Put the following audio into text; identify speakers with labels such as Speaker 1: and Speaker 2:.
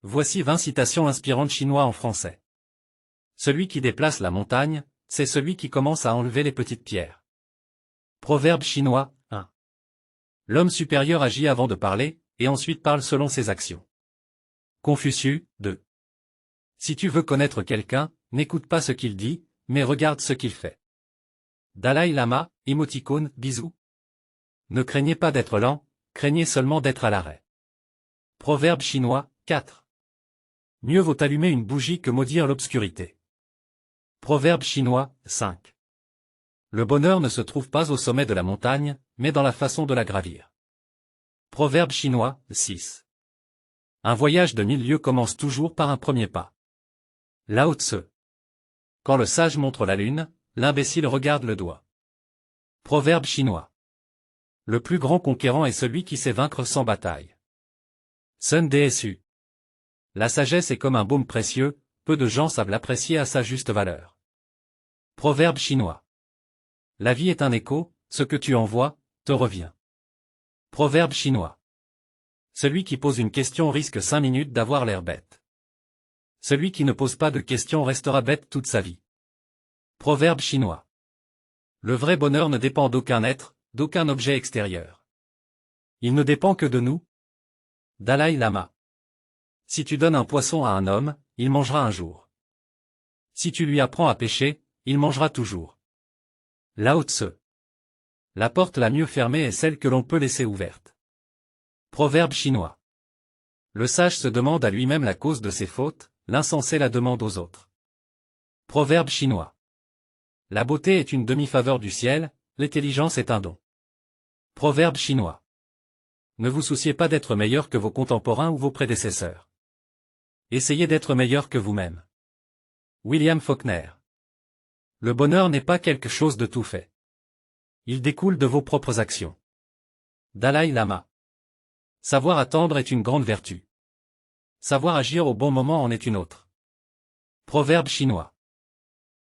Speaker 1: Voici 20 citations inspirantes chinois en français. Celui qui déplace la montagne, c'est celui qui commence à enlever les petites pierres. Proverbe chinois 1. L'homme supérieur agit avant de parler, et ensuite parle selon ses actions. Confucius 2. Si tu veux connaître quelqu'un, n'écoute pas ce qu'il dit, mais regarde ce qu'il fait. Dalai Lama, émoticône, bisous. Ne craignez pas d'être lent, craignez seulement d'être à l'arrêt. Proverbe chinois 4. Mieux vaut allumer une bougie que maudire l'obscurité. Proverbe chinois 5. Le bonheur ne se trouve pas au sommet de la montagne, mais dans la façon de la gravir. Proverbe chinois 6. Un voyage de 1000 lieues commence toujours par un premier pas. Lao Tse. Quand le sage montre la lune, l'imbécile regarde le doigt. Proverbe chinois. Le plus grand conquérant est celui qui sait vaincre sans bataille. Sun Tzu. La sagesse est comme un baume précieux, peu de gens savent l'apprécier à sa juste valeur. Proverbe chinois. La vie est un écho, ce que tu envoies, te revient. Proverbe chinois. Celui qui pose une question risque 5 minutes d'avoir l'air bête. Celui qui ne pose pas de questions restera bête toute sa vie. Proverbe chinois. Le vrai bonheur ne dépend d'aucun être, d'aucun objet extérieur. Il ne dépend que de nous. Dalai Lama. Si tu donnes un poisson à un homme, il mangera un jour. Si tu lui apprends à pêcher, il mangera toujours. Lao Tse. La porte la mieux fermée est celle que l'on peut laisser ouverte. Proverbe chinois. Le sage se demande à lui-même la cause de ses fautes, l'insensé la demande aux autres. Proverbe chinois. La beauté est une demi-faveur du ciel, l'intelligence est un don. Proverbe chinois. Ne vous souciez pas d'être meilleur que vos contemporains ou vos prédécesseurs. Essayez d'être meilleur que vous-même. William Faulkner. Le bonheur n'est pas quelque chose de tout fait. Il découle de vos propres actions. Dalai Lama. Savoir attendre est une grande vertu. Savoir agir au bon moment en est une autre. Proverbe chinois.